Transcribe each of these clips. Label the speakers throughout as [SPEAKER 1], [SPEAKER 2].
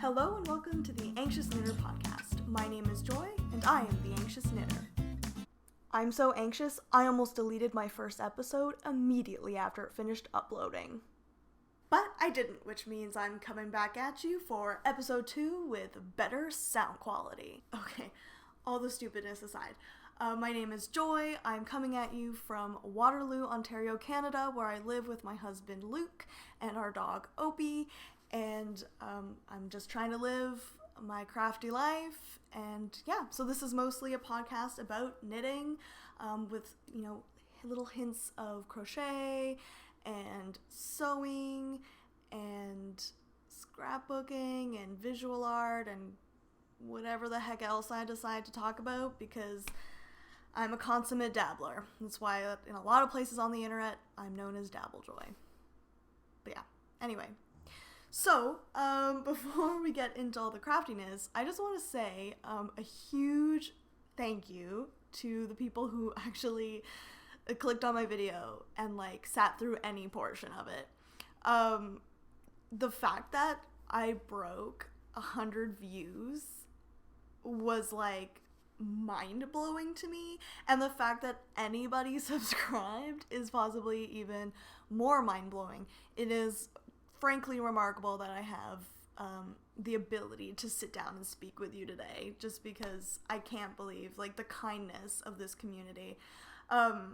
[SPEAKER 1] Hello and welcome to the Anxious Knitter podcast. My name is Joy and I am the Anxious Knitter. I'm so anxious, I almost deleted my first episode immediately after it finished uploading. But I didn't, which means I'm coming back at you for episode 2 with better sound quality. Okay, all the stupidness aside. My name is Joy. I'm coming at you from Waterloo, Ontario, Canada, where I live with my husband Luke and our dog Opie. And I'm just trying to live my crafty life. And yeah, so this is mostly a podcast about knitting with, little hints of crochet and sewing and scrapbooking and visual art and whatever the heck else I decide to talk about, because I'm a consummate dabbler. That's why in a lot of places on the internet, I'm known as dabblejoy. But yeah, anyway. So, before we get into all the craftiness, I just want to say a huge thank you to the people who actually clicked on my video and sat through any portion of it. The fact that I broke 100 views was mind-blowing to me, and the fact that anybody subscribed is possibly even more mind-blowing. It is frankly remarkable that I have the ability to sit down and speak with you today, just because I can't believe the kindness of this community. I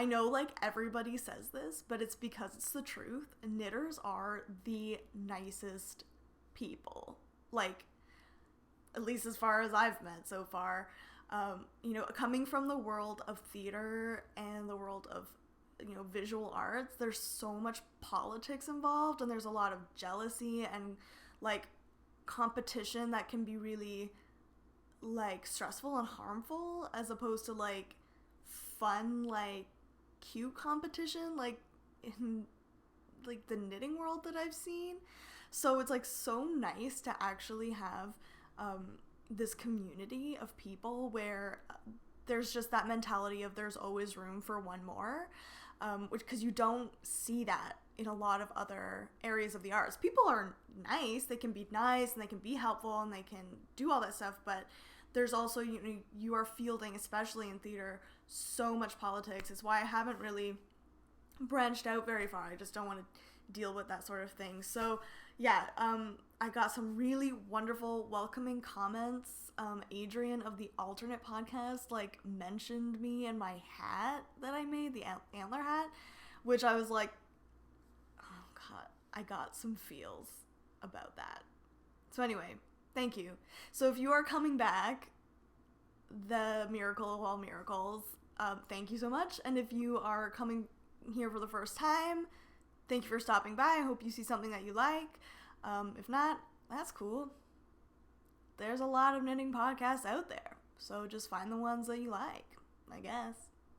[SPEAKER 1] know everybody says this, but it's because it's the truth. Knitters are the nicest people, at least as far as I've met so far. Coming from the world of theater and the world of visual arts, there's so much politics involved, and there's a lot of jealousy and competition that can be really stressful and harmful, as opposed to fun, cute competition in the knitting world that I've seen. So it's so nice to actually have this community of people where there's just that mentality of there's always room for one more. Because you don't see that in a lot of other areas of the arts. People are nice, they can be nice, and they can be helpful, and they can do all that stuff, but there's also, you are fielding, especially in theater, so much politics. It's why I haven't really branched out very far. I just don't want to deal with that sort of thing. So, yeah, I got some really wonderful, welcoming comments. Adrian of the Alternate podcast, mentioned me and my hat that I made, the antler hat, which I was like, oh god, I got some feels about that. So anyway, thank you. So if you are coming back, the miracle of all miracles, thank you so much. And if you are coming here for the first time, thank you for stopping by. I hope you see something that you like. If not, that's cool. There's a lot of knitting podcasts out there, so just find the ones that you like, I guess.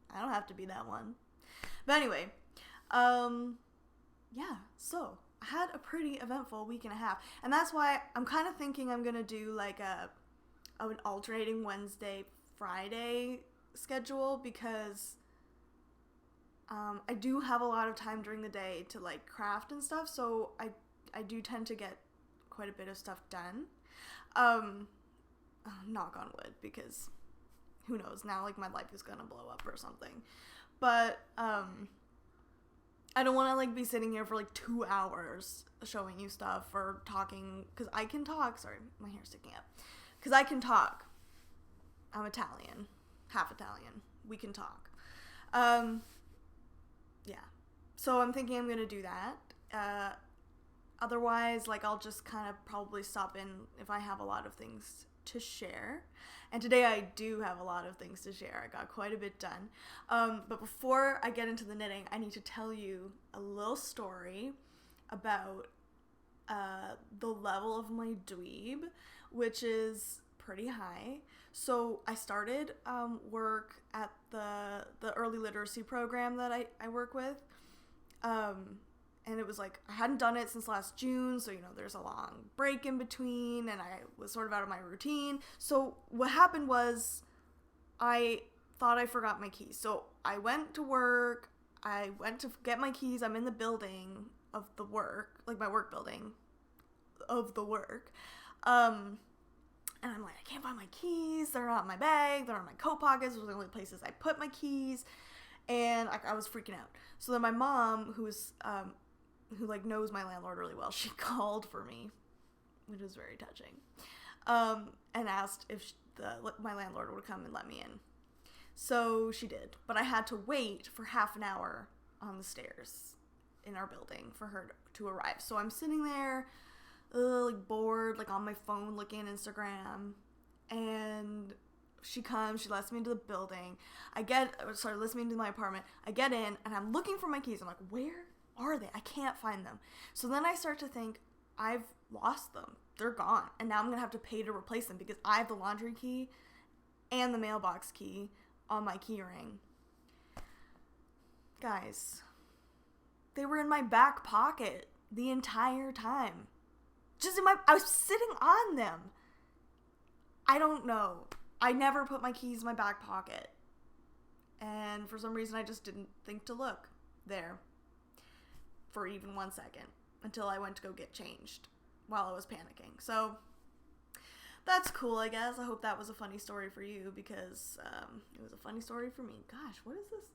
[SPEAKER 1] I don't have to be that one. But anyway, yeah, so I had a pretty eventful week and a half, and that's why I'm kind of thinking I'm going to do an alternating Wednesday, Friday schedule, because I do have a lot of time during the day to craft and stuff, so I do tend to get quite a bit of stuff done. Knock on wood, because who knows, now my life is gonna blow up or something. But I don't want to be sitting here for 2 hours showing you stuff or talking, because I can talk. Sorry, my hair's sticking up. Because I can talk. I'm Italian, half Italian. We can talk. Yeah. So I'm thinking I'm gonna do that. Otherwise, I'll just kind of probably stop in if I have a lot of things to share. And today I do have a lot of things to share. I got quite a bit done. But before I get into the knitting, I need to tell you a little story about the level of my dweeb, which is pretty high. So I started work at the early literacy program that I work with. And it was I hadn't done it since last June, so, there's a long break in between, and I was sort of out of my routine. So what happened was I thought I forgot my keys. So I went to work, I went to get my keys, I'm in the building of the work, my work building, of the work. And I'm like, I can't find my keys. They're not in my bag. They're in my coat pockets. Those are the only places I put my keys. And I was freaking out. So then my mom, who like knows my landlord really well, she called for me, which was very touching, and asked if my landlord would come and let me in. So she did, but I had to wait for half an hour on the stairs in our building for her to arrive. So I'm sitting there, like bored, like on my phone looking at Instagram, and she comes, she lets me into the building. Lets me into my apartment. I get in, and I'm looking for my keys. I'm like, where are they? I can't find them. So then I start to think, I've lost them. They're gone. And now I'm going to have to pay to replace them because I have the laundry key and the mailbox key on my key ring. Guys, they were in my back pocket the entire time. I was sitting on them. I don't know. I never put my keys in my back pocket. And for some reason, I just didn't think to look there for even 1 second until I went to go get changed while I was panicking. So that's cool, I guess. I hope that was a funny story for you because it was a funny story for me. Gosh, what is this?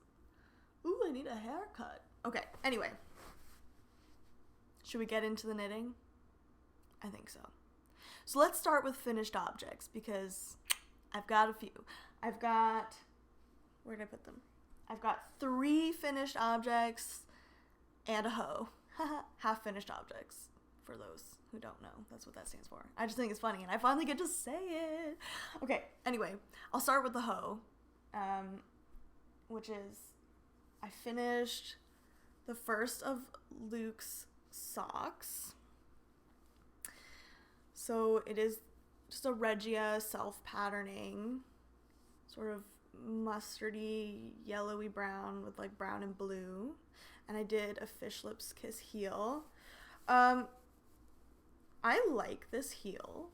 [SPEAKER 1] Ooh, I need a haircut. Okay, anyway. Should we get into the knitting? I think so. So let's start with finished objects because I've got a few. Where did I put them? I've got 3 finished objects and a hoe. Half finished objects, for those who don't know. That's what that stands for. I just think it's funny, and I finally get to say it. Okay, anyway, I'll start with the hoe, which is I finished the first of Luke's socks. So it is just a Regia self-patterning, sort of mustardy, yellowy brown with like brown and blue. And I did a fish lips kiss heel. I like this heel,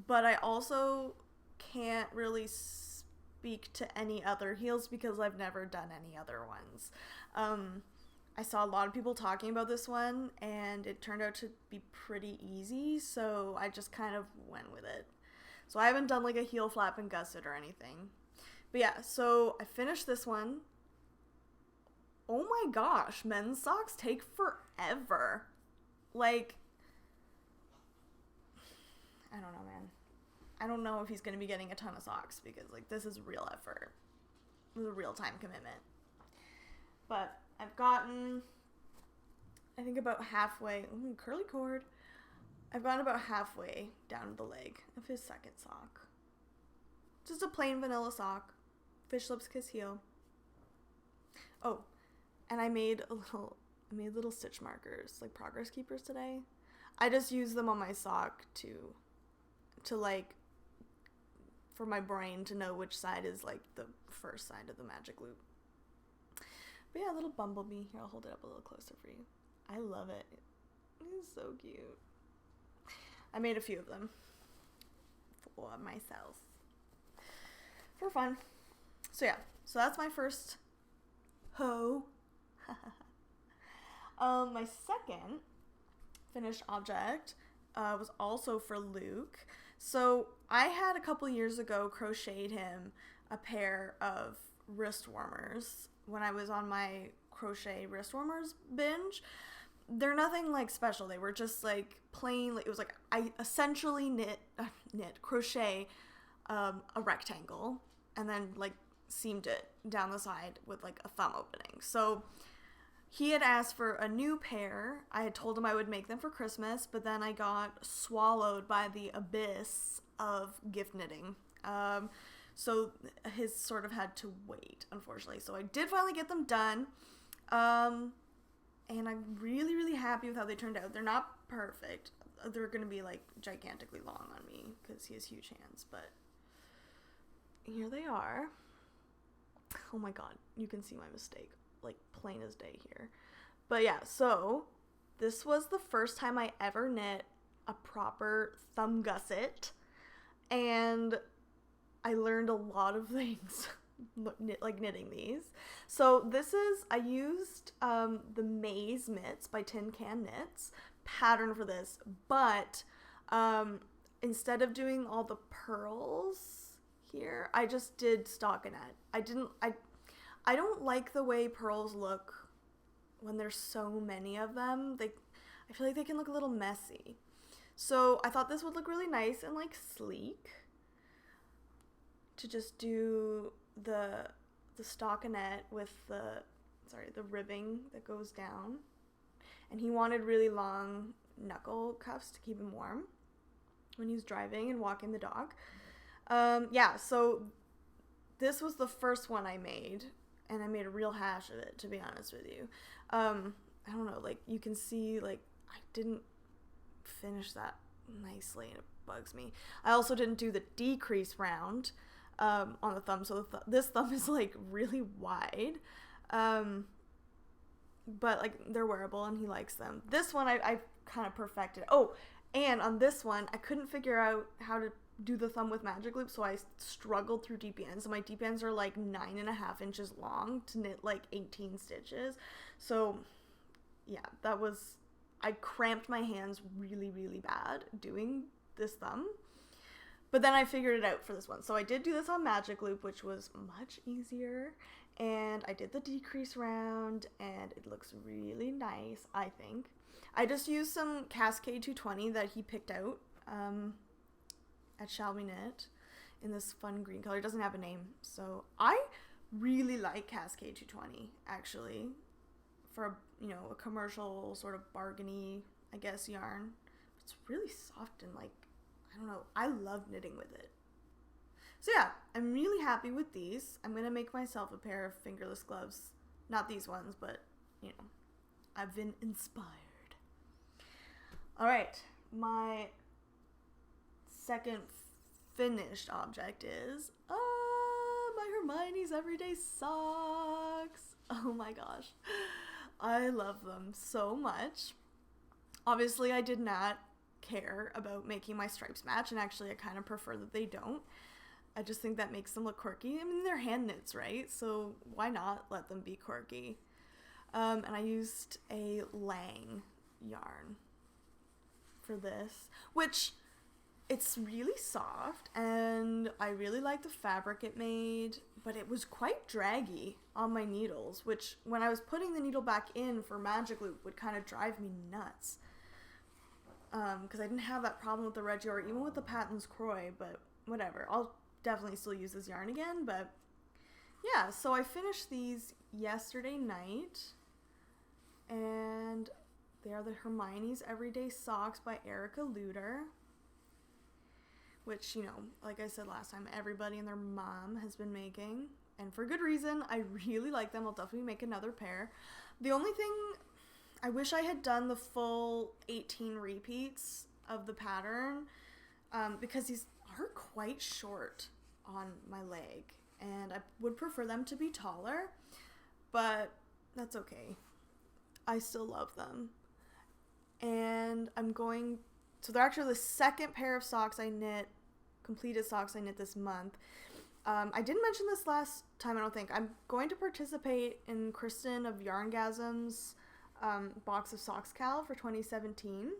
[SPEAKER 1] but I also can't really speak to any other heels because I've never done any other ones. I saw a lot of people talking about this one, and it turned out to be pretty easy, so I just kind of went with it. So I haven't done like a heel flap and gusset or anything. But yeah, so I finished this one. Oh my gosh, men's socks take forever. Like, I don't know, man. I don't know if he's going to be getting a ton of socks because, like, this is real effort. This is a real time commitment. But I've gotten, I think about halfway, curly cord. I've gotten about halfway down the leg of his second sock. Just a plain vanilla sock. Fish lips kiss heel. Oh, and I made little stitch markers, like progress keepers today. I just use them on my sock to like, for my brain to know which side is like the first side of the magic loop. But yeah, little bumblebee. Here, I'll hold it up a little closer for you. I love it. It's so cute. I made a few of them for myself for fun. So yeah, so that's my first hoe. My second finished object was also for Luke. So I had a couple years ago crocheted him a pair of wrist warmers when I was on my crochet wrist warmers binge. They're nothing like special. They were just like plain. It was like I essentially crochet a rectangle and then like seamed it down the side with like a thumb opening. So he had asked for a new pair. I had told him I would make them for Christmas, but then I got swallowed by the abyss of gift knitting. So his sort of had to wait, unfortunately. So I did finally get them done. And I'm really, really happy with how they turned out. They're not perfect. They're going to be like gigantically long on me because he has huge hands, but here they are. Oh my god, you can see my mistake, like plain as day here. But yeah, so this was the first time I ever knit a proper thumb gusset, and I learned a lot of things like knitting these. So I used the Maize mitts by Tin Can Knits pattern for this, but Instead of doing all the pearls here, I just did stockinette. I don't like the way pearls look when there's so many of them. I feel like they can look a little messy. So I thought this would look really nice and like sleek to just do the stockinette with the ribbing that goes down. And he wanted really long knuckle cuffs to keep him warm when he's driving and walking the dog. So this was the first one I made, and I made a real hash of it, to be honest with you. I don't know, like, you can see, like, I didn't finish that nicely, and it bugs me. I also didn't do the decrease round on the thumb, so this thumb is, like, really wide. But, like, they're wearable, and he likes them. This one, I kind of perfected. Oh, and on this one, I couldn't figure out how to do the thumb with magic loop, so I struggled through deep ends. So my deep ends are like 9.5 inches long to knit like 18 stitches. So yeah, I cramped my hands really, really bad doing this thumb. But then I figured it out for this one. So I did do this on magic loop, which was much easier. And I did the decrease round, and it looks really nice, I think. I just used some Cascade 220 that he picked out at Shall We Knit in this fun green color. It doesn't have a name. So I really like Cascade 220, actually, for a commercial sort of bargainy, I guess, yarn. It's really soft and, like, I don't know, I love knitting with it. So yeah, I'm really happy with these. I'm gonna make myself a pair of fingerless gloves. Not these ones, but, I've been inspired. Alright, my second finished object is my Hermione's Everyday Socks. Oh my gosh. I love them so much. Obviously, I did not care about making my stripes match, and actually I kind of prefer that they don't. I just think that makes them look quirky. I mean, they're hand knits, right? So why not let them be quirky? And I used a Lang yarn for this, which it's really soft, and I really like the fabric it made, but it was quite draggy on my needles, which when I was putting the needle back in for magic loop would kind of drive me nuts. Because I didn't have that problem with the Reggie or even with the Patton's Croy, but whatever. I'll definitely still use this yarn again, but yeah, so I finished these yesterday night, and they are the Hermione's Everyday Socks by Erica Lueder, which, like I said last time, everybody and their mom has been making, and for good reason. I really like them. I'll definitely make another pair. The only thing, I wish I had done the full 18 repeats of the pattern, because these are quite short on my leg, and I would prefer them to be taller, but that's okay. I still love them. And so they're actually the second pair of socks I knit, completed socks I knit this month. I didn't mention this last time, I don't think. I'm going to participate in Kristen of Yarngasm's box of socks cal for 2017.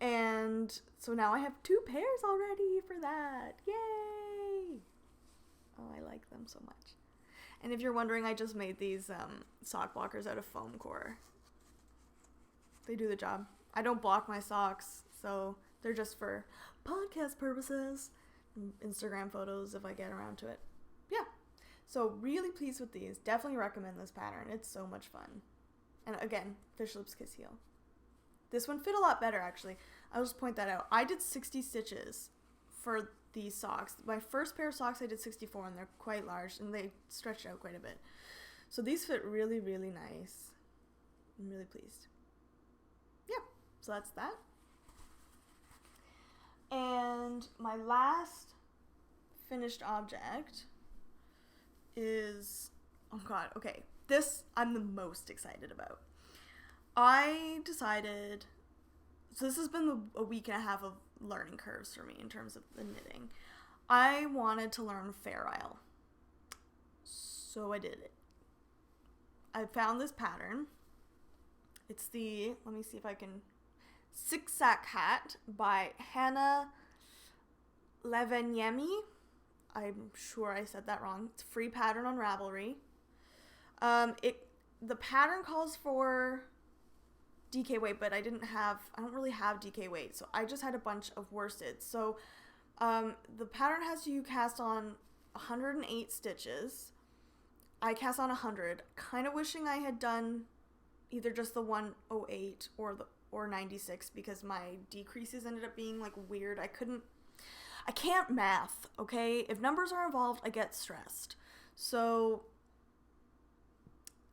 [SPEAKER 1] And so now I have 2 pairs already for that. Yay! Oh, I like them so much. And if you're wondering, I just made these sock blockers out of foam core. They do the job. I don't block my socks, so they're just for podcast purposes, Instagram photos if I get around to it. Yeah, so really pleased with these. Definitely recommend this pattern. It's so much fun. And again, Fish Lips Kiss Heel. This one fit a lot better, actually. I'll just point that out. I did 60 stitches for these socks. My first pair of socks I did 64, and they're quite large, and they stretched out quite a bit. So these fit really, really nice. I'm really pleased. Yeah, so that's that. And my last finished object is, oh god, okay, this I'm the most excited about. I decided, so this has been a week and a half of learning curves for me in terms of the knitting. I wanted to learn Fair Isle, so I did it. I found this pattern. It's let me see if I can Siksak hat by Hanna Leväniemi. I'm sure I said that wrong. It's a free pattern on Ravelry. The pattern calls for DK weight, but I don't really have DK weight, so I just had a bunch of worsteds. So the pattern has you cast on 108 stitches. I cast on 100. Kind of wishing I had done either just the 108 or 96 because my decreases ended up being like weird. I can't math, okay? If numbers are involved, I get stressed. So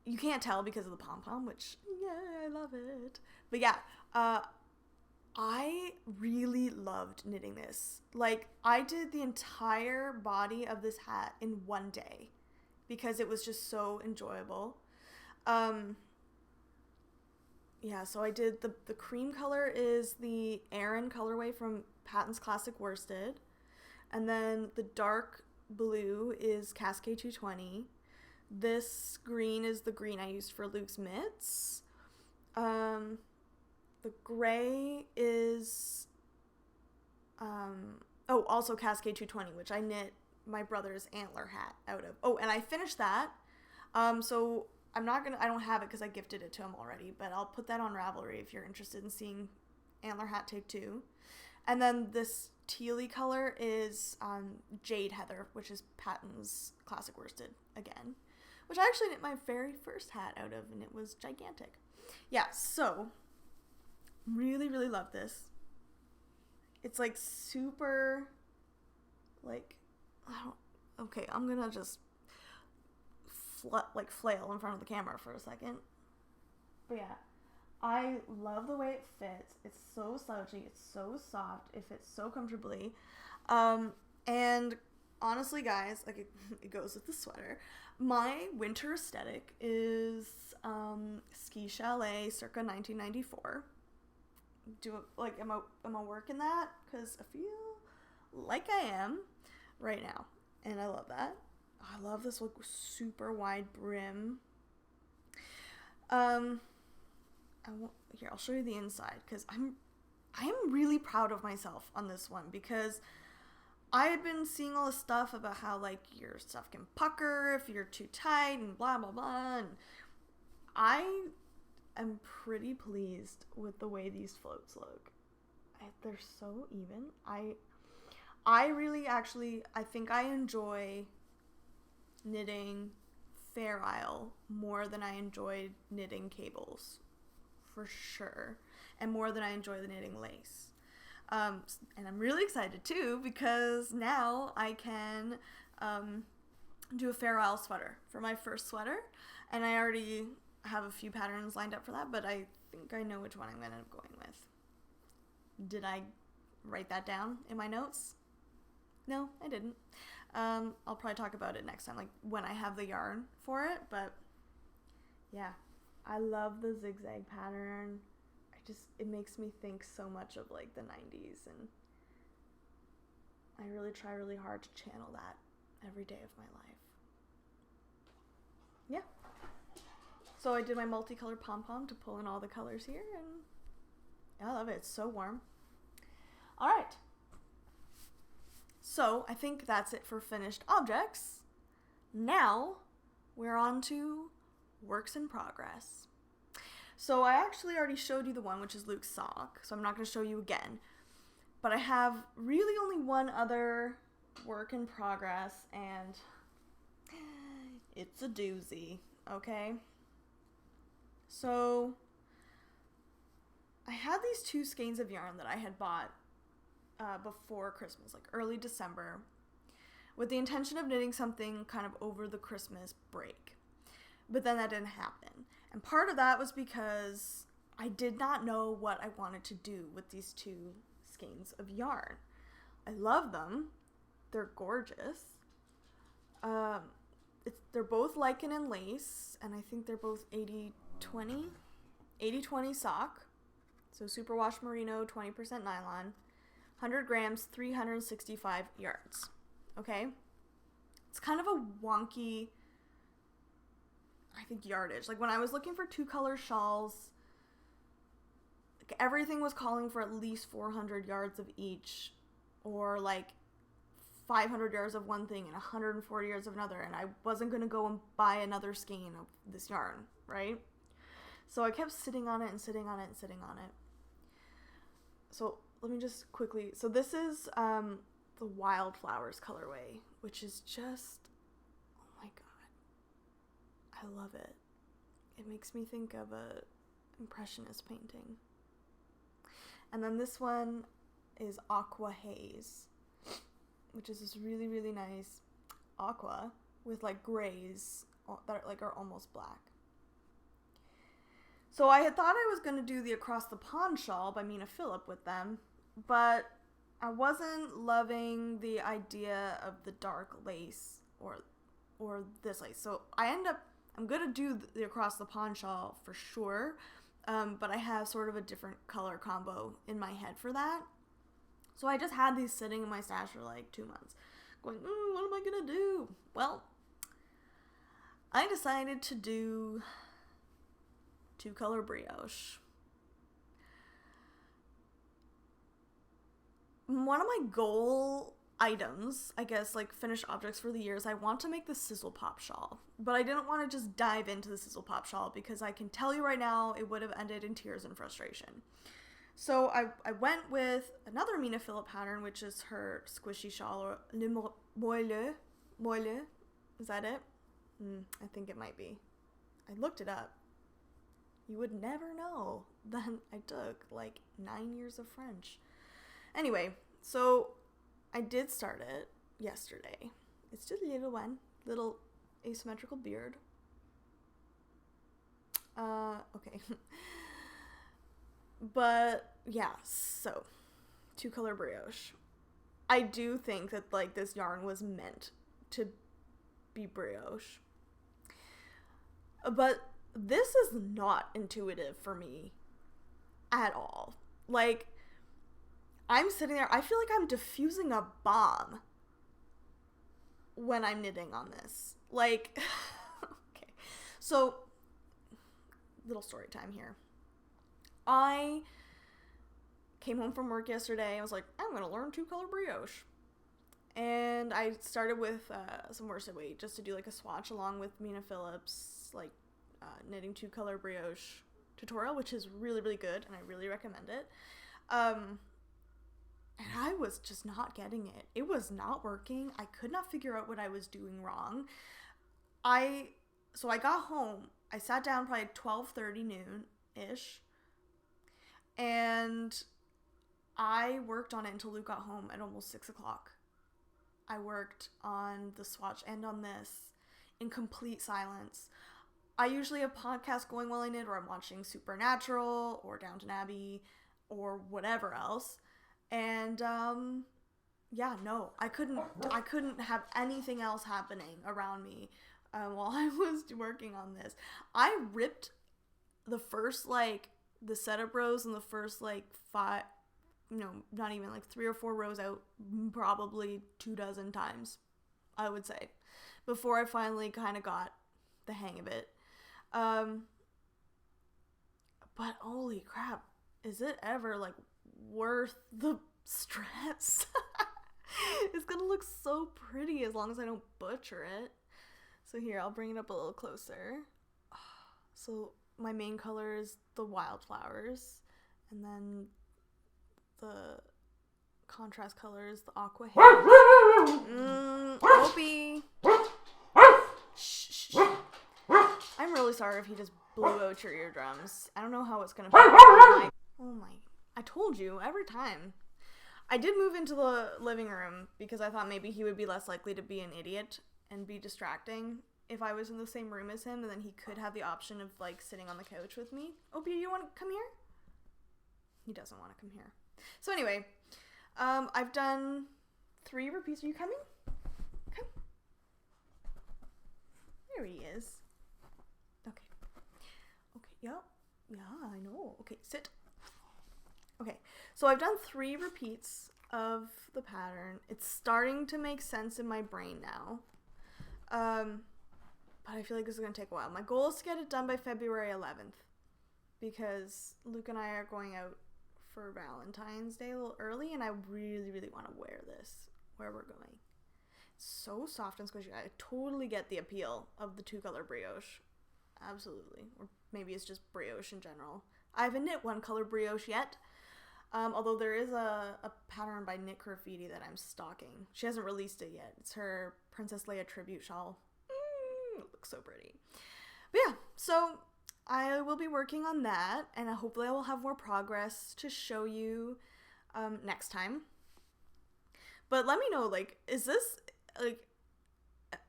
[SPEAKER 1] you can't tell because of the pom-pom, which, yeah, I love it. But yeah, I really loved knitting this. Like, I did the entire body of this hat in one day because it was just so enjoyable. Yeah, so I did the cream color is the Aran colorway from Patton's Classic Worsted. And then the dark blue is Cascade 220. This green is the green I used for Luke's mitts. The gray is also Cascade 220, which I knit my brother's antler hat out of. Oh, and I finished that. So I don't have it because I gifted it to him already, but I'll put that on Ravelry if you're interested in seeing antler hat take 2. And then this tealy color is Jade Heather, which is Patton's Classic Worsted again, which I actually knit my very first hat out of, and it was gigantic. Yeah, so really, really love this. It's like super, like, okay, I'm gonna just flail in front of the camera for a second. But yeah, I love the way it fits. It's so slouchy. It's so soft. It fits so comfortably. And honestly, guys, like it goes with the sweater. My winter aesthetic is ski chalet circa 1994. Am I working that? Because I feel like I am right now, and I love that. I love this like super wide brim. I'll show you the inside because I am really proud of myself on this one because I had been seeing all this stuff about how like your stuff can pucker if you're too tight and blah blah blah, and I am pretty pleased with the way these floats look. They're so even. I really actually I think I enjoy knitting Fair Isle more than I enjoyed knitting cables, for sure, and more than I enjoy the knitting lace. And I'm really excited too because now I can do a Fair Isle sweater for my first sweater, and I already have a few patterns lined up for that, but I think I know which one I'm going to end up going with. Did I write that down in my notes? No, I didn't. I'll probably talk about it next time, like when I have the yarn for it, but yeah, I love the zigzag pattern. It makes me think so much of like the 90s, and I really try really hard to channel that every day of my life. Yeah. So I did my multicolored pom-pom to pull in all the colors here, and I love it. It's so warm. All right. So I think that's it for finished objects. Now we're on to works in progress. So I actually already showed you the one, which is Luke's sock, so I'm not going to show you again. But I have really only one other work in progress, and it's a doozy, okay? So I had these 2 skeins of yarn that I had bought before Christmas, like early December, with the intention of knitting something kind of over the Christmas break. But then that didn't happen. And part of that was because I did not know what I wanted to do with these 2 skeins of yarn. I love them. They're gorgeous. They're both lichen and lace, and I think they're both 80-20 sock. So superwash merino, 20% nylon, 100 grams, 365 yards. Okay? It's kind of a wonky, I think, yardage. Like when I was looking for 2-color shawls, everything was calling for at least 400 yards of each, or like 500 yards of one thing and 140 yards of another, and I wasn't going to go and buy another skein of this yarn, right? So I kept sitting on it and sitting on it and sitting on it. So let me just quickly, so this is the Wildflowers colorway, which is just, oh my god, I love it. It makes me think of a impressionist painting. And then this one is Aqua Haze, which is this really, really nice aqua with like grays that are almost black. So I had thought I was going to do the Across the Pond shawl by Mina Philipp with them, but I wasn't loving the idea of the dark lace or this lace. So I'm going to do the Across the Pond shawl for sure, but I have sort of a different color combo in my head for that. So I just had these sitting in my stash for like 2 months, going, what am I going to do? Well, I decided to do 2-color brioche. One of my goal items, I guess, like finished objects for the year, is I want to make the Sizzle Pop shawl. But I didn't want to just dive into the Sizzle Pop shawl because I can tell you right now it would have ended in tears and frustration. So I went with another Mina Philipp pattern, which is her squishy shawl, or Moelleux. Moelleux? Is that it? I think it might be. I looked it up. You would never know that I took like 9 years of French. Anyway, so I did start it yesterday. It's just a little one, little asymmetrical beard. Okay. But yeah, so 2-color brioche. I do think that like this yarn was meant to be brioche. But this is not intuitive for me at all. Like, I'm sitting there, I feel like I'm diffusing a bomb when I'm knitting on this. Like, okay. So, little story time here. I came home from work yesterday and I was like, I'm going to learn 2-color brioche. And I started with some worsted weight just to do like a swatch along with Mina Philipp's like knitting 2-color brioche tutorial, which is really, really good and I really recommend it. And I was just not getting it. It was not working. I could not figure out what I was doing wrong. So I got home. I sat down probably at 12:30 noon-ish. And I worked on it until Luke got home at almost 6 o'clock. I worked on the swatch and on this in complete silence. I usually have podcasts going while I knit, or I'm watching Supernatural or Downton Abbey or whatever else. And yeah, no, I couldn't have anything else happening around me while I was working on this. I ripped the first the setup rows and the first 5, not even 3 or 4 rows out probably 24 times, I would say, before I finally kind of got the hang of it. But holy crap, is it ever worth the stress? It's gonna look so pretty as long as I don't butcher it. So here, I'll bring it up a little closer. So my main color is the Wildflowers, and then the contrast color is the Aqua Haze. Opie! Shh. I'm really sorry if he just blew out your eardrums. I don't know how it's gonna feel. Oh my. I told you, every time. I did move into the living room because I thought maybe he would be less likely to be an idiot and be distracting if I was in the same room as him, and then he could have the option of sitting on the couch with me. Opie, you want to come here? He doesn't want to come here. So anyway, I've done 3 repeats. Are you coming? Come. There he is. Okay. Yeah, I know. Okay, sit. Okay, so I've done 3 repeats of the pattern. It's starting to make sense in my brain now. But I feel like this is going to take a while. My goal is to get it done by February 11th. because Luke and I are going out for Valentine's Day a little early, and I really, really want to wear this where we're going. It's so soft and squishy. I totally get the appeal of the 2-color brioche. Absolutely. Or maybe it's just brioche in general. I haven't knit 1-color brioche yet, although there is a pattern by Knit Graffiti that I'm stalking. She hasn't released it yet. It's her Princess Leia tribute shawl. It looks so pretty. But yeah, so I will be working on that, and hopefully I will have more progress to show you next time. But let me know, like, is this, like,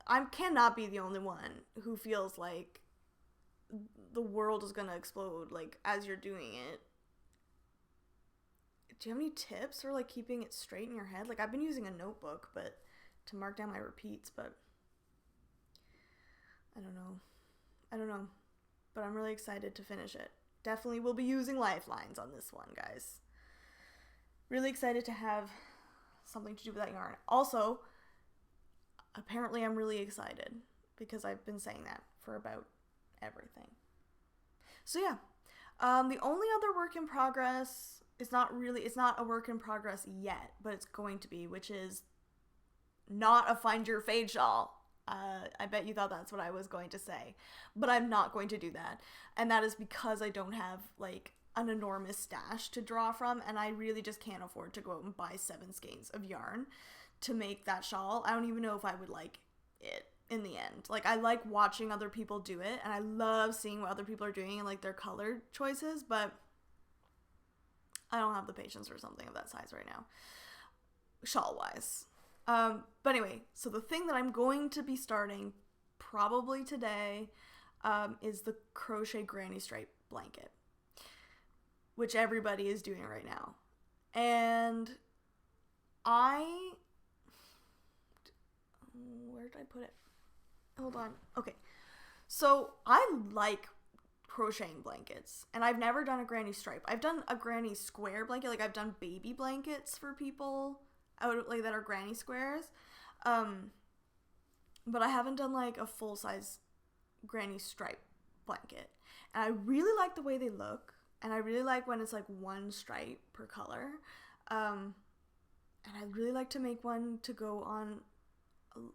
[SPEAKER 1] I cannot be the only one who feels like the world is gonna explode, like, as you're doing it. Do you have any tips for, like, keeping it straight in your head? Like, I've been using a notebook, but to mark down my repeats, but I don't know. But I'm really excited to finish it. Definitely will be using lifelines on this one, guys. Really excited to have something to do with that yarn. Also, apparently I'm really excited because I've been saying that for about everything. So yeah, the only other work in progress it's not a work in progress yet, but it's going to be, which is not a Find Your Fade shawl. I bet you thought that's what I was going to say, but I'm not going to do that. And that is because I don't have, like, an enormous stash to draw from, and I really just can't afford to go out and buy 7 skeins of yarn to make that shawl. I don't even know if I would like it in the end. Like, I like watching other people do it, and I love seeing what other people are doing and, like, their color choices, but I don't have the patience for something of that size right now, shawl-wise. But anyway, so the thing that I'm going to be starting probably today is the crochet granny stripe blanket, which everybody is doing right now. And where did I put it? Hold on. Okay. So I like crocheting blankets, and I've never done a granny stripe. I've done a granny square blanket. Like, I've done baby blankets for people out, like, that are granny squares. But I haven't done, like, a full-size granny stripe blanket. And I really like the way they look, and I really like when it's, like, 1 stripe per color. And I'd really like to make one to go on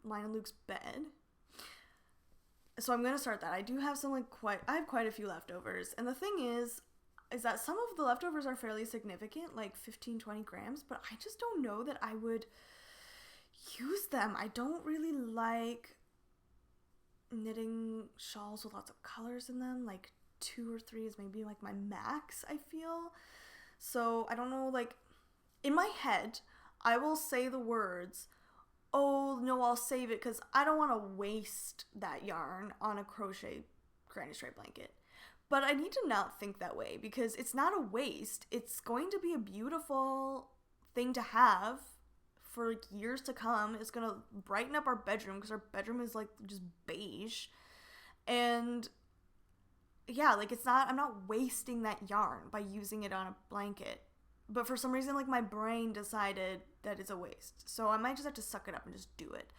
[SPEAKER 1] mine and Luke's bed. So I'm going to start that. I do have I have quite a few leftovers. And the thing is that some of the leftovers are fairly significant, like 15, 20 grams, but I just don't know that I would use them. I don't really like knitting shawls with lots of colors in them. Like 2 or 3 is maybe like my max, I feel. So I don't know, like, in my head, I will say the words, oh, no, I'll save it because I don't want to waste that yarn on a crochet granny stripe blanket. But I need to not think that way because it's not a waste. It's going to be a beautiful thing to have for, like, years to come. It's going to brighten up our bedroom because our bedroom is, like, just beige. And yeah, like, I'm not wasting that yarn by using it on a blanket. But for some reason, like, my brain decided that it's a waste. So I might just have to suck it up and just do it.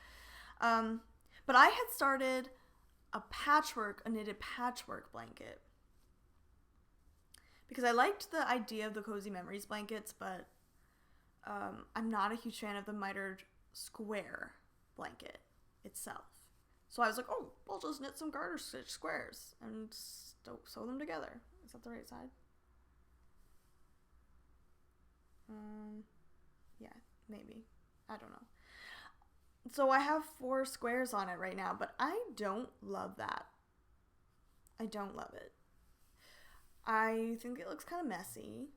[SPEAKER 1] But I had started a knitted patchwork blanket. Because I liked the idea of the Cozy Memories blankets, but I'm not a huge fan of the mitered square blanket itself. So I was like, oh, I'll just knit some garter stitch squares and sew them together. Is that the right side? Yeah, maybe. I don't know. So I have 4 squares on it right now, but I don't love that. I don't love it. I think it looks kind of messy,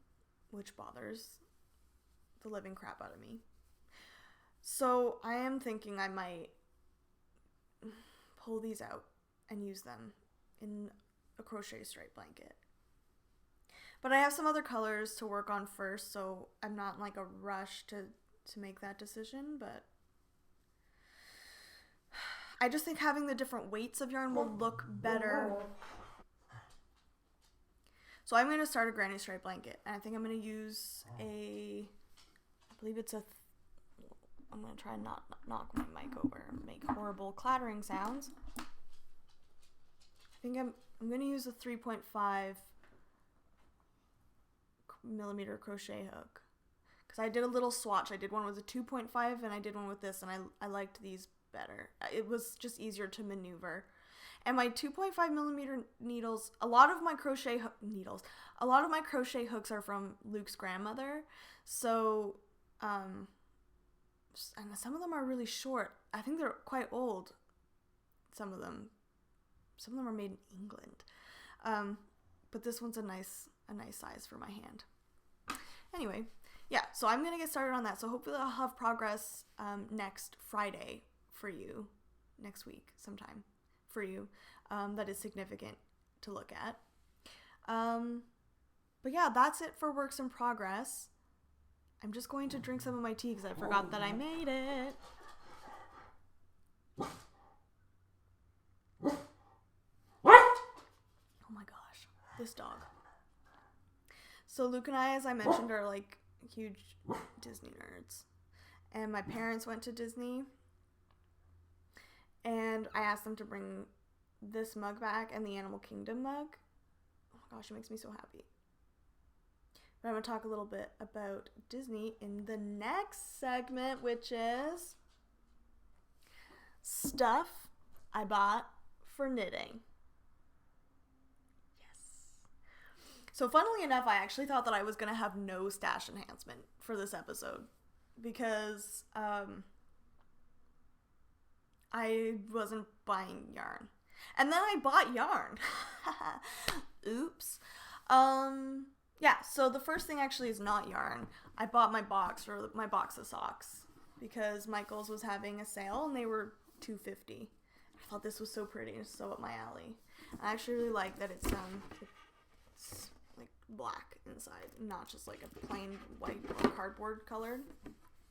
[SPEAKER 1] which bothers the living crap out of me. So I am thinking I might pull these out and use them in a crochet stripe blanket. But I have some other colors to work on first, so I'm not in, like, a rush to make that decision, but I just think having the different weights of yarn will look better. So I'm going to start a granny stripe blanket, and I think I'm going to use I believe it's I'm going to try and not knock my mic over and make horrible clattering sounds. I think I'm going to use a 3.5 millimeter crochet hook. Because I did a little swatch. I did one with a 2.5 and I did one with this, and I liked these better. It was just easier to maneuver. And my 2.5 millimeter needles, a lot of my crochet hooks are from Luke's grandmother. So, and some of them are really short. I think they're quite old. Some of them are made in England. But this one's a nice size for my hand. Anyway, yeah, so I'm going to get started on that. So hopefully I'll have progress next Friday for you, next week sometime for you, that is significant to look at. But yeah, that's it for works in progress. I'm just going to drink some of my tea because I forgot that I made it. Oh my gosh, this dog. So Luke and I, as I mentioned, are like huge Disney nerds. And my parents went to Disney. And I asked them to bring this mug back and the Animal Kingdom mug. Oh my gosh, it makes me so happy. But I'm going to talk a little bit about Disney in the next segment, which is stuff I bought for knitting. Yes. So funnily enough, I actually thought that I was going to have no stash enhancement for this episode because I wasn't buying yarn. And then I bought yarn. Oops. Yeah, so the first thing actually is not yarn. I bought my box of socks because Michael's was having a sale and they were $2.50. I thought this was so pretty and so up my alley. I actually really like that it's like black inside, not just like a plain white or cardboard colored.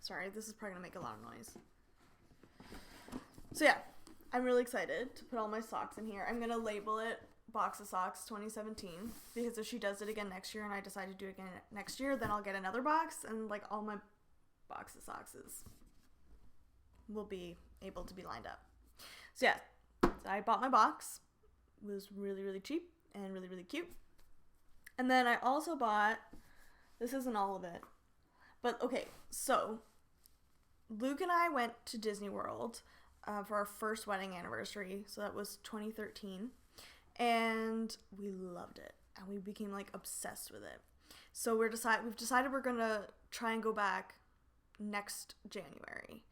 [SPEAKER 1] Sorry, this is probably gonna make a lot of noise. So yeah, I'm really excited to put all my socks in here. I'm gonna label it Box of Socks 2017 because if she does it again next year and I decide to do it again next year, then I'll get another box and like all my box of socks will be able to be lined up. So yeah, I bought my box. It was really, really cheap and really, really cute. And then I also bought, this isn't all of it, but okay, so Luke and I went to Disney World for our first wedding anniversary. So that was 2013. And we loved it. And we became like obsessed with it. So we've decided we're going to try and go back next January.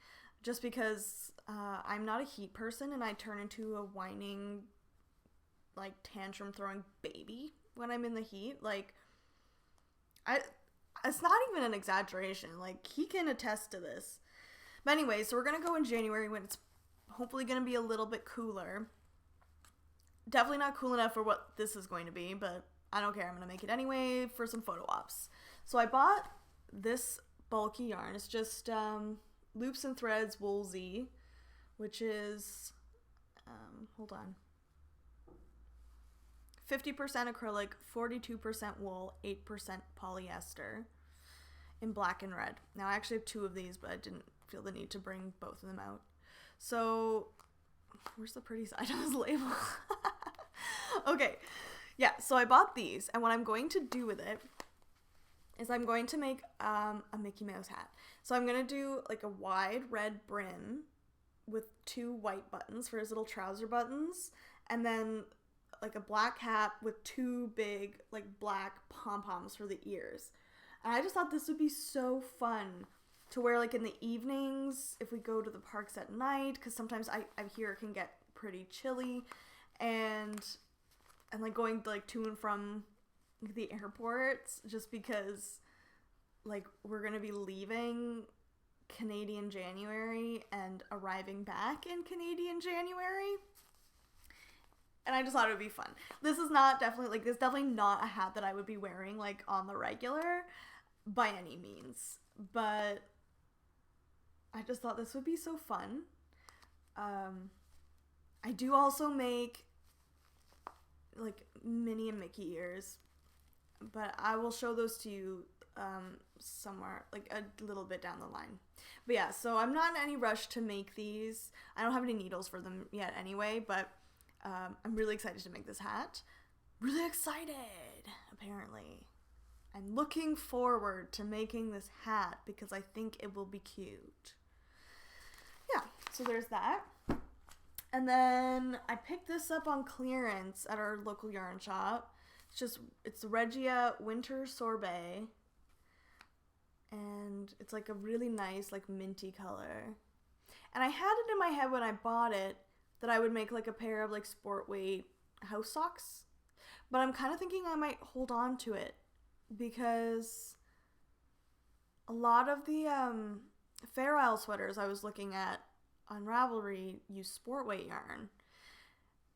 [SPEAKER 1] Just because I'm not a heat person and I turn into a whining, like tantrum throwing baby when I'm in the heat. Like, it's not even an exaggeration. Like, he can attest to this. But anyway, so we're going to go in January when it's hopefully going to be a little bit cooler. Definitely not cool enough for what this is going to be, but I don't care. I'm going to make it anyway for some photo ops. So I bought this bulky yarn. It's just Loops and Threads Woolsey, which is, hold on, 50% acrylic, 42% wool, 8% polyester in black and red. Now I actually have two of these, but I didn't feel the need to bring both of them out. So where's the pretty side of this label? Okay, yeah, so I bought these, and what I'm going to do with it is I'm going to make a Mickey Mouse hat. So I'm going to do like a wide red brim with 2 white buttons for his little trouser buttons, and then like a black hat with 2 big like black pom-poms for the ears. And I just thought this would be so fun to wear like in the evenings if we go to the parks at night, because sometimes I hear it can get pretty chilly, and like going like to and from the airports, just because like we're gonna be leaving Canadian January and arriving back in Canadian January, and I just thought it would be fun. This is definitely not a hat that I would be wearing like on the regular by any means, but I just thought this would be so fun. I do also make like Minnie and Mickey ears, but I will show those to you somewhere, like a little bit down the line. But yeah, so I'm not in any rush to make these. I don't have any needles for them yet anyway, but I'm really excited to make this hat. Really excited, apparently. I'm looking forward to making this hat because I think it will be cute. Yeah, so there's that. And then I picked this up on clearance at our local yarn shop. It's Regia Winter Sorbet. And it's like a really nice, like, minty color. And I had it in my head when I bought it that I would make, like, a pair of, like, sport weight house socks. But I'm kind of thinking I might hold on to it because a lot of the Fair Isle sweaters I was looking at on Ravelry use sport weight yarn.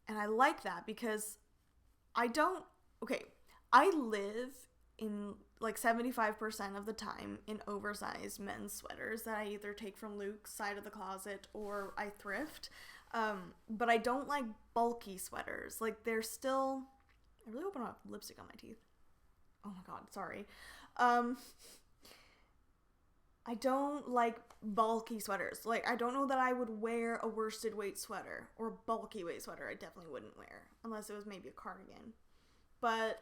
[SPEAKER 1] And I like that because I live in like 75% of the time in oversized men's sweaters that I either take from Luke's side of the closet or I thrift. But I don't like bulky sweaters. Like they're still, I really hope I don't have lipstick on my teeth. Oh my god, sorry. I don't like bulky sweaters. Like, I don't know that I would wear a worsted weight sweater or a bulky weight sweater. I definitely wouldn't wear unless it was maybe a cardigan. But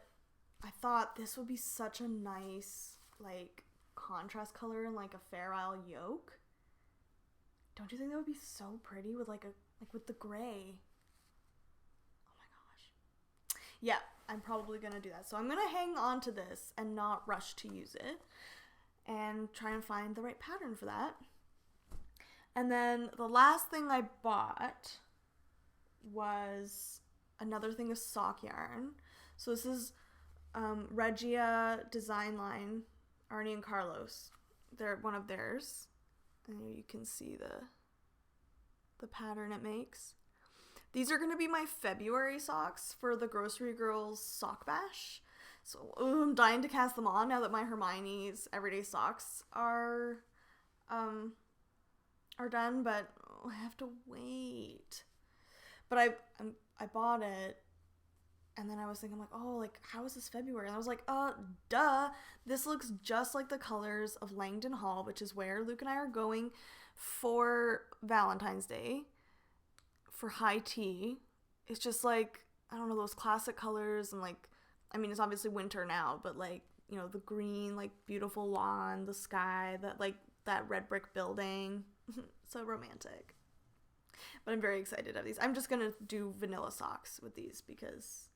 [SPEAKER 1] I thought this would be such a nice, like, contrast color in, like, a Fair Isle yoke. Don't you think that would be so pretty with, like, with the gray? Oh my gosh. Yeah, I'm probably gonna do that. So I'm gonna hang on to this and not rush to use it and try and find the right pattern for that. And then the last thing I bought was another thing of sock yarn. So this is Regia Design Line, Arnie and Carlos. They're one of theirs. And here you can see the pattern it makes. These are going to be my February socks for the Grocery Girls Sock Bash. So I'm dying to cast them on now that my Hermione's everyday socks are done, but I have to wait. But I bought it, and then I was thinking, like, oh, like, how is this February? And I was like, duh. This looks just like the colors of Langdon Hall, which is where Luke and I are going for Valentine's Day, for high tea. It's just, like, I don't know, those classic colors, and, like, I mean, it's obviously winter now, but, like, you know, the green, like, beautiful lawn, the sky, that red brick building. So romantic. But I'm very excited of these. I'm just going to do vanilla socks with these because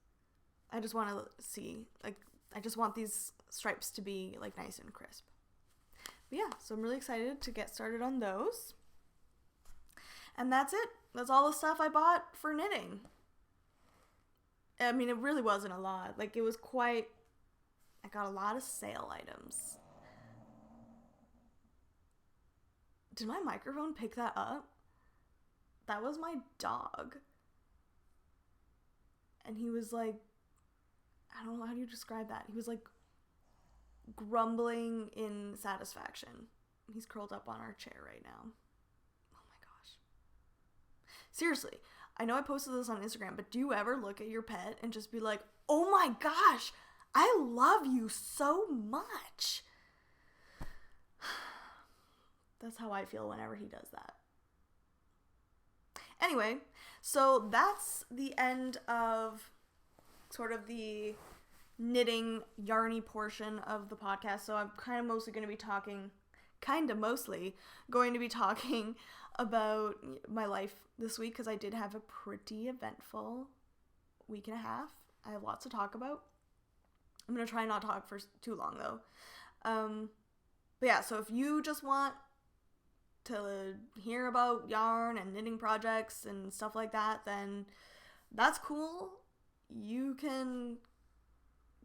[SPEAKER 1] I just want to see, like, I just want these stripes to be, like, nice and crisp. But yeah, so I'm really excited to get started on those. And that's it. That's all the stuff I bought for knitting. I mean, it really wasn't a lot. Like, it was I got a lot of sale items. Did my microphone pick that up? That was my dog. And he was like, I don't know, how do you describe that? He was like grumbling in satisfaction. He's curled up on our chair right now. Oh my gosh. Seriously, I know I posted this on Instagram, but do you ever look at your pet and just be like, oh my gosh, I love you so much? That's how I feel whenever he does that. Anyway, so that's the end of sort of the knitting yarny portion of the podcast. So I'm mostly going to be talking about my life this week because I did have a pretty eventful week and a half. I have lots to talk about. I'm going to try not to talk for too long though. But yeah, so if you just want to hear about yarn and knitting projects and stuff like that, then that's cool. You can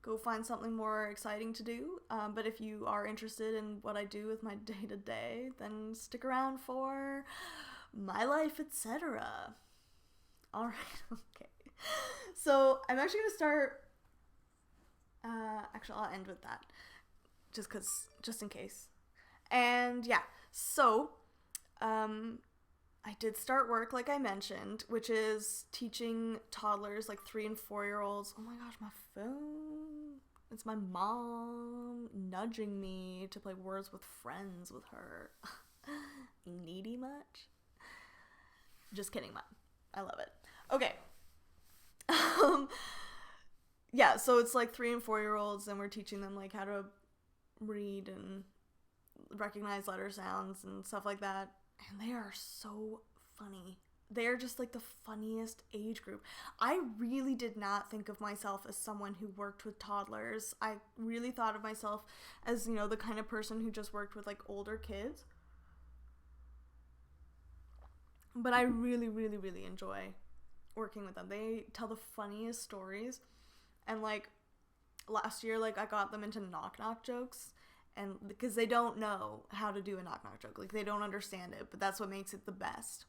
[SPEAKER 1] go find something more exciting to do. But if you are interested in what I do with my day-to-day, then stick around for my life, etc. Alright, okay. So I'm actually going to start... actually, I'll end with that. Just in case. And yeah, so... I did start work, like I mentioned, which is teaching toddlers, like 3 and 4-year-olds. Oh my gosh, my phone. It's my mom nudging me to play Words with Friends with her. Needy much? Just kidding, Mom. I love it. Okay. Yeah, so it's like 3 and 4-year-olds, and we're teaching them like how to read and recognize letter sounds and stuff like that. And they are so funny. They're just like the funniest age group. I really did not think of myself as someone who worked with toddlers. I really thought of myself as, you know, the kind of person who just worked with like older kids. But I really, really, really enjoy working with them. They tell the funniest stories. And like last year, like I got them into knock-knock jokes. And because they don't know how to do a knock-knock joke. Like they don't understand it, but that's what makes it the best.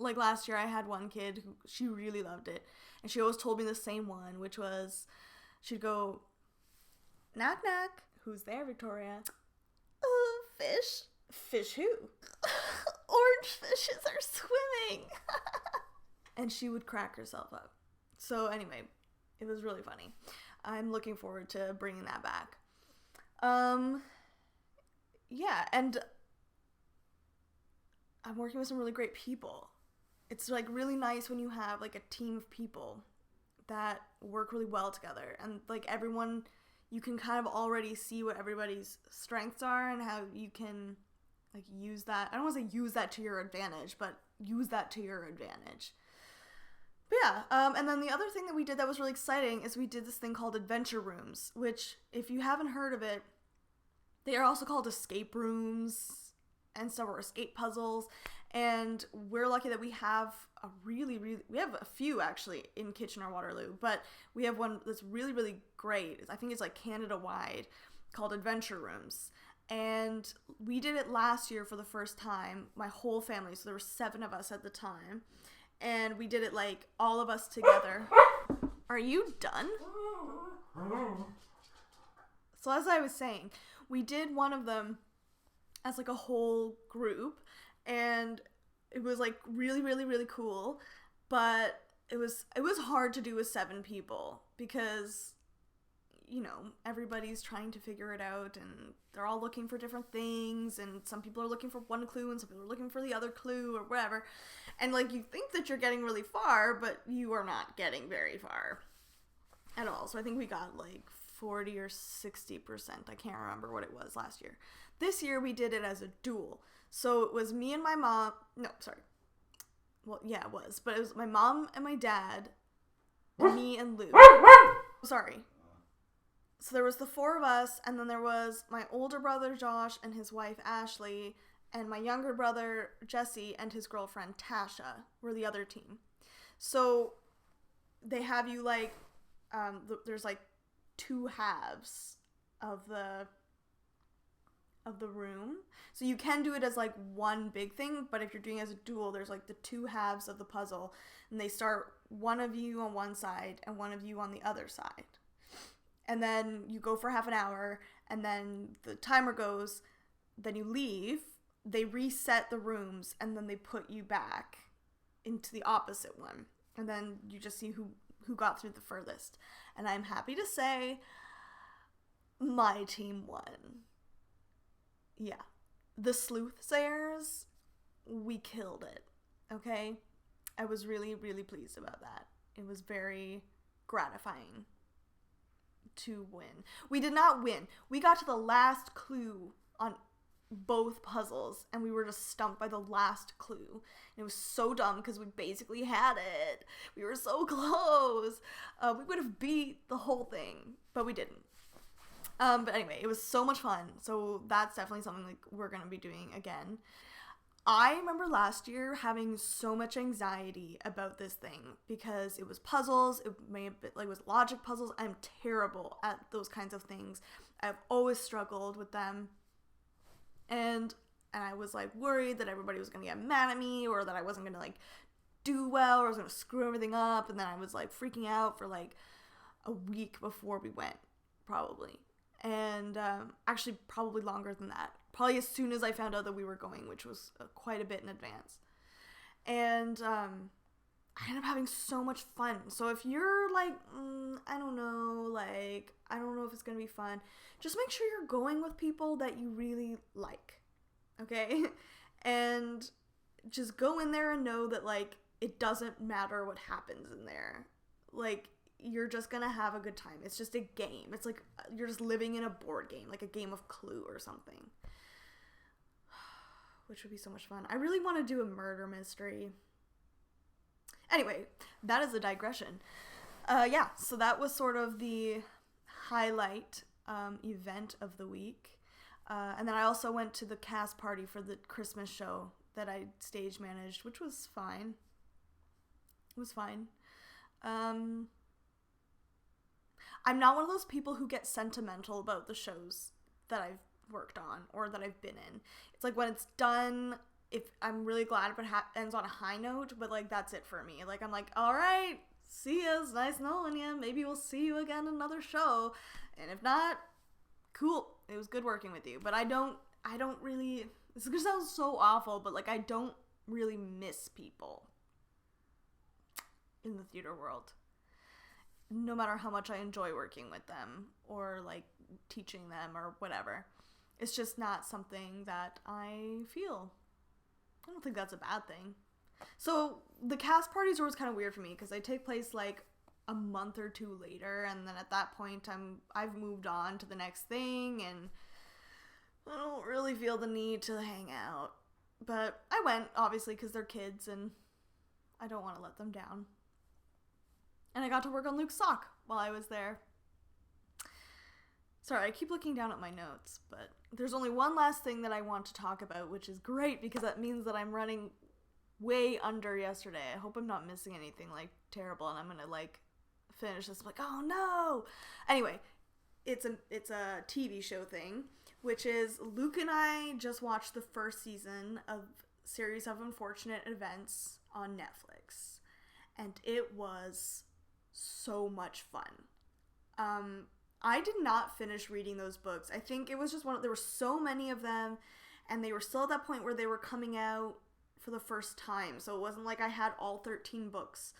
[SPEAKER 1] Like last year I had one kid who, she really loved it. And she always told me the same one, which was, she'd go, knock knock, who's there, Victoria? Oh, fish. Fish who? Orange fishes are swimming. And she would crack herself up. So anyway, it was really funny. I'm looking forward to bringing that back. Yeah, and I'm working with some really great people. It's like really nice when you have like a team of people that work really well together, and like everyone, you can kind of already see what everybody's strengths are and how you can like use that. I don't want to say use that to your advantage, but use that to your advantage. But yeah, and then the other thing that we did that was really exciting is we did this thing called adventure rooms, which if you haven't heard of it, they are also called escape rooms and stuff, or escape puzzles. And we're lucky that we have we have a few actually in Kitchener-Waterloo, but we have one that's really, really great. I think it's like Canada-wide, called Adventure Rooms. And we did it last year for the first time, my whole family, so there were 7 of us at the time. And we did it like all of us together. Are you done? So as I was saying, we did one of them as like a whole group, and it was like really, really, really cool, but it was hard to do with 7 people because, you know, everybody's trying to figure it out, and they're all looking for different things, and some people are looking for one clue and some people are looking for the other clue or whatever, and like you think that you're getting really far, but you are not getting very far at all. So I think we got like 40 or 60%. I can't remember what it was last year. This year we did it as a duel. So it was me and my mom. No, sorry. Well, yeah, it was. But it was my mom and my dad, and me and Lou. Sorry. So there was the 4 of us, and then there was my older brother Josh and his wife Ashley, and my younger brother Jesse and his girlfriend Tasha were the other team. So they have you like, there's like 2 halves of the room. So you can do it as like one big thing, but if you're doing it as a duel, there's like the 2 halves of the puzzle, and they start one of you on one side and one of you on the other side. And then you go for half an hour, and then the timer goes, then you leave, they reset the rooms, and then they put you back into the opposite one. And then you just see who got through the furthest. And I'm happy to say my team won. Yeah. The Sleuthsayers, we killed it. Okay? I was really, really pleased about that. It was very gratifying to win. We did not win. We got to the last clue on both puzzles, and we were just stumped by the last clue. And it was so dumb because we basically had it. We were so close. We would have beat the whole thing, but we didn't. But anyway, it was so much fun. So that's definitely something like we're going to be doing again. I remember last year having so much anxiety about this thing because it was puzzles. It may have been, like, it was logic puzzles. I'm terrible at those kinds of things. I've always struggled with them. And I was like worried that everybody was going to get mad at me, or that I wasn't going to like do well, or I was going to screw everything up. And then I was like freaking out for like a week before we went, probably. And actually probably longer than that. Probably as soon as I found out that we were going, which was quite a bit in advance. And I ended up having so much fun. So if you're like, I don't know if it's going to be fun, just make sure you're going with people that you really like, okay? And just go in there and know that, like, it doesn't matter what happens in there. Like, you're just gonna have a good time. It's just a game. It's like you're just living in a board game, like a game of Clue or something. Which would be so much fun. I really want to do a murder mystery. Anyway, that is a digression. Yeah, so that was sort of the highlight event of the week. And then I also went to the cast party for the Christmas show that I stage managed, which was fine. It was fine. I'm not one of those people who get sentimental about the shows that I've worked on or that I've been in. It's like when it's done, if I'm really glad if it ends on a high note, but like that's it for me. Like I'm like, all right, see ya, it's nice knowing you. Maybe we'll see you again in another show, and if not, cool. It was good working with you. But I don't really. This is gonna sound so awful, but like I don't really miss people in the theater world. No matter how much I enjoy working with them or like teaching them or whatever. It's just not something that I feel. I don't think that's a bad thing. So the cast parties are always kind of weird for me because they take place like a month or two later, and then at that point I've moved on to the next thing, and I don't really feel the need to hang out. But I went, obviously, because they're kids and I don't want to let them down. And I got to work on Luke's sock while I was there. Sorry, I keep looking down at my notes, but there's only one last thing that I want to talk about, which is great because that means that I'm running way under yesterday. I hope I'm not missing anything like terrible, and I'm gonna like finish this like, oh no. Anyway, it's a TV show thing, which is Luke and I just watched the first season of Series of Unfortunate Events on Netflix, and it was so much fun. I did not finish reading those books. I think it was just there were so many of them, and they were still at that point where they were coming out for the first time. So it wasn't like I had all 13 books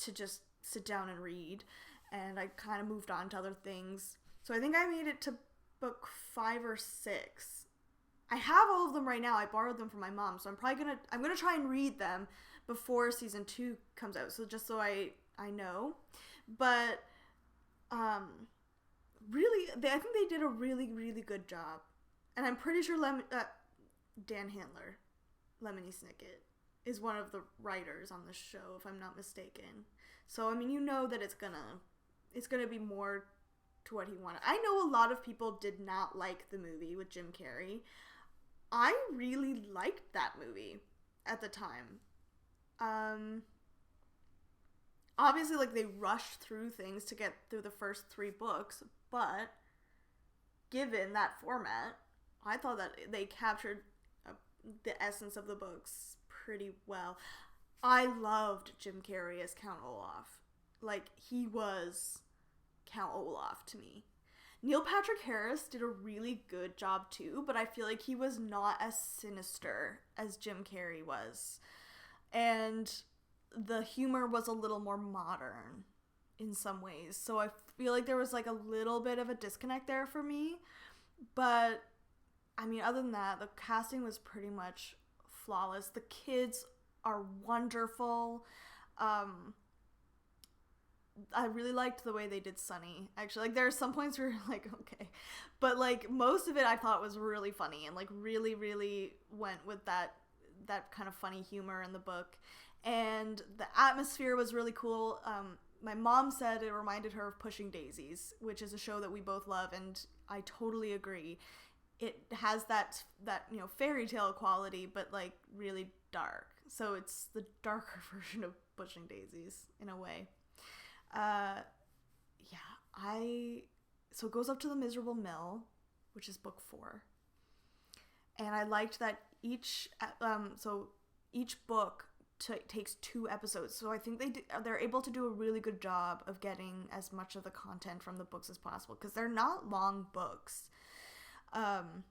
[SPEAKER 1] to just sit down and read, and I kind of moved on to other things. So I think I made it to book 5 or 6. I have all of them right now. I borrowed them from my mom, so I'm gonna try and read them before season 2 comes out. So just so I know, but really, I think they did a really, really good job. And I'm pretty sure Dan Handler, Lemony Snicket, is one of the writers on the show, if I'm not mistaken. So, I mean, you know that it's gonna be more to what he wanted. I know a lot of people did not like the movie with Jim Carrey. I really liked that movie at the time. Obviously, like, they rushed through things to get through the first 3 books, but given that format, I thought that they captured the essence of the books pretty well. I loved Jim Carrey as Count Olaf. Like, he was Count Olaf to me. Neil Patrick Harris did a really good job too, but I feel like he was not as sinister as Jim Carrey was. And the humor was a little more modern in some ways. So I feel like there was like a little bit of a disconnect there for me. But I mean, other than that, the casting was pretty much flawless. The kids are wonderful. I really liked the way they did Sunny. Actually, like, there are some points where you're like, okay. But like most of it I thought was really funny and like really, really went with that kind of funny humor in the book. And the atmosphere was really cool. My mom said it reminded her of Pushing Daisies, which is a show that we both love, and I totally agree. It has that fairy tale quality, but like really dark. So it's the darker version of Pushing Daisies in a way. So it goes up to the Miserable Mill, which is book 4. And I liked that each book takes 2 episodes. So I think they're able to do a really good job of getting as much of the content from the books as possible, because they're not long books. And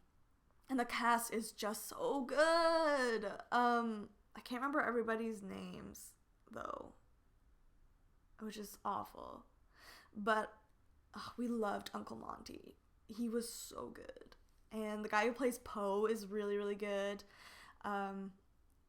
[SPEAKER 1] the cast is just so good. I can't remember everybody's names though, which is awful. But we loved Uncle Monty. He was so good. And the guy who plays Poe is really, really good.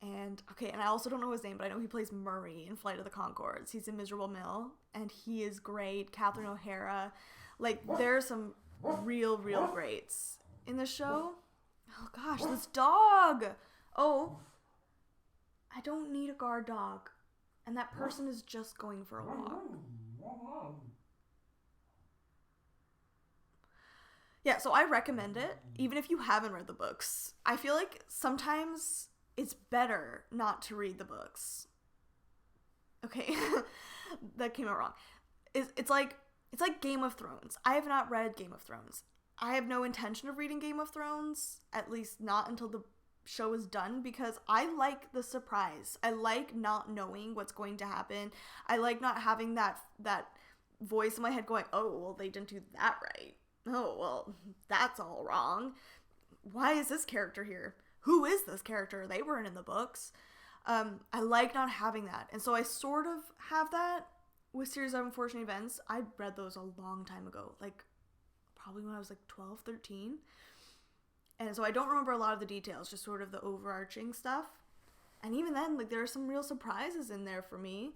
[SPEAKER 1] And, okay, and I also don't know his name, but I know he plays Murray in Flight of the Conchords. He's in Miserable Mill, and he is great. Catherine O'Hara. Like, there's some real greats in the show. Oh, gosh, this dog! Oh, I don't need a guard dog. And that person is just going for a walk. Yeah, so I recommend it, even if you haven't read the books. I feel like sometimes it's better not to read the books. Okay, that came out wrong. It's like Game of Thrones. I have not read Game of Thrones. I have no intention of reading Game of Thrones, at least not until the show is done, because I like the surprise. I like not knowing what's going to happen. I like not having that voice in my head going, oh, well, they didn't do that right. Oh, well, that's all wrong. Why is this character here? Who is this character? They weren't in the books. I like not having that. And so I sort of have that with Series of Unfortunate Events. I read those a long time ago, like probably when I was like 12, 13. And so I don't remember a lot of the details, just sort of the overarching stuff. And even then, like, there are some real surprises in there for me.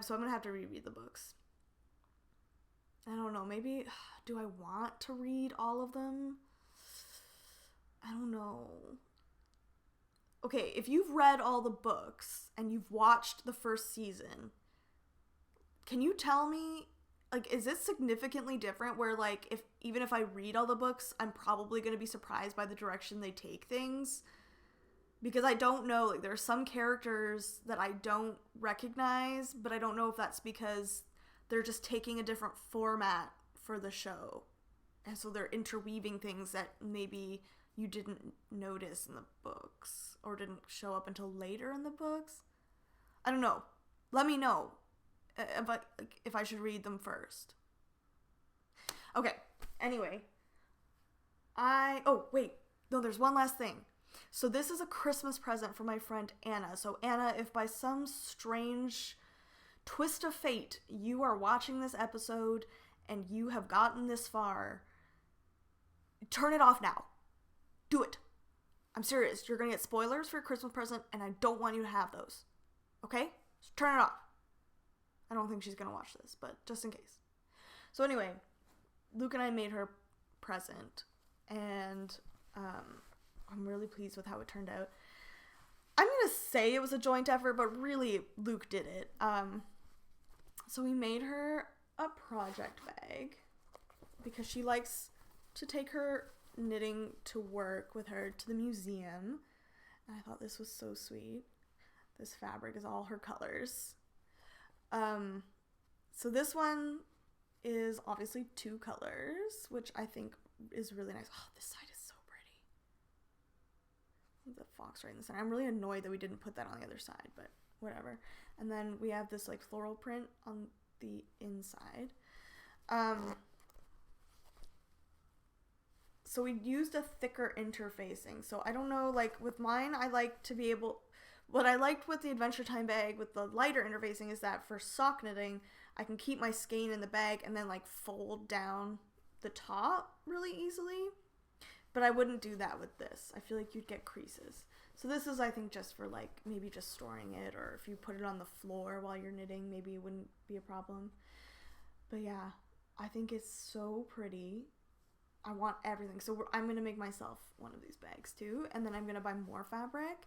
[SPEAKER 1] So I'm going to have to reread the books. I don't know, maybe, do I want to read all of them? I don't know. Okay, if you've read all the books and you've watched the first season, can you tell me, like, is this significantly different where, like, even if I read all the books, I'm probably going to be surprised by the direction they take things? Because I don't know, like, there are some characters that I don't recognize, but I don't know if that's because they're just taking a different format for the show. And so they're interweaving things that maybe you didn't notice in the books or didn't show up until later in the books. I don't know. Let me know if I should read them first. Okay. Anyway. Oh, wait. No, there's one last thing. So this is a Christmas present for my friend Anna. So Anna, if by some strange twist of fate you are watching this episode and you have gotten this far, turn it off now. Do it. I'm serious. You're going to get spoilers for your Christmas present, and I don't want you to have those. Okay? So turn it off. I don't think she's going to watch this, but just in case. So anyway, Luke and I made her present, and I'm really pleased with how it turned out. I'm going to say it was a joint effort, but really Luke did it. So we made her a project bag because she likes to take her knitting to work with her to the museum. And I thought this was so sweet. This fabric is all her colors. So this one is obviously 2 colors, which I think is really nice. Oh, this side is so pretty. The fox right in the center. I'm really annoyed that we didn't put that on the other side, but whatever. And then we have this like floral print on the inside. So we used a thicker interfacing. So I don't know, like with mine, I like to be able, what I liked with the Adventure Time bag with the lighter interfacing is that for sock knitting, I can keep my skein in the bag and then like fold down the top really easily. But I wouldn't do that with this. I feel like you'd get creases. So this is, I think, just for like maybe just storing it, or if you put it on the floor while you're knitting, maybe it wouldn't be a problem. But yeah, I think it's so pretty. I want everything. So I'm going to make myself one of these bags too. And then I'm going to buy more fabric.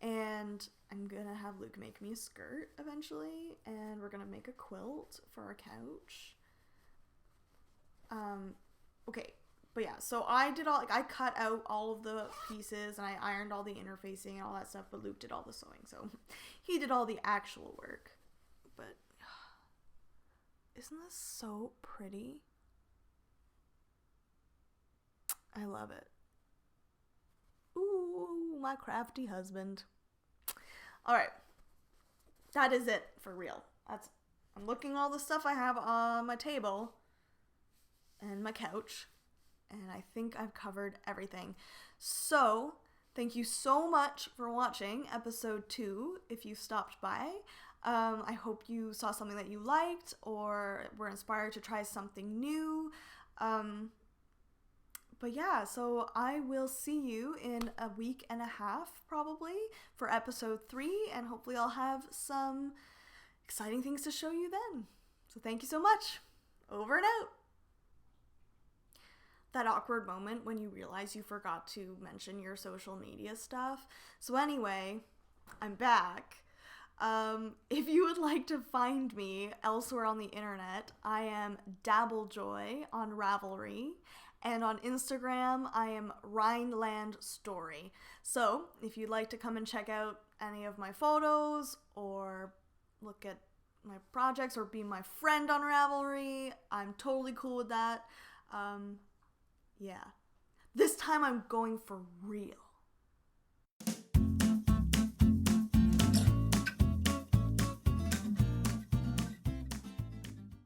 [SPEAKER 1] And I'm going to have Luke make me a skirt eventually. And we're going to make a quilt for our couch. Okay. But yeah, so I cut out all of the pieces and I ironed all the interfacing and all that stuff. But Luke did all the sewing. So he did all the actual work. But isn't this so pretty? I love it. Ooh, my crafty husband. All right. That is it for real. I'm looking at all the stuff I have on my table and my couch, and I think I've covered everything. So, thank you so much for watching episode 2 if you stopped by. I hope you saw something that you liked or were inspired to try something new. But yeah, so I will see you in a week and a half probably for episode 3, and hopefully I'll have some exciting things to show you then. So thank you so much. Over and out. That awkward moment when you realize you forgot to mention your social media stuff. So anyway, I'm back. If you would like to find me elsewhere on the internet, I am dabblejoy on Ravelry, and on Instagram, I am Rhineland Story. So if you'd like to come and check out any of my photos or look at my projects or be my friend on Ravelry, I'm totally cool with that. Yeah. This time I'm going for real.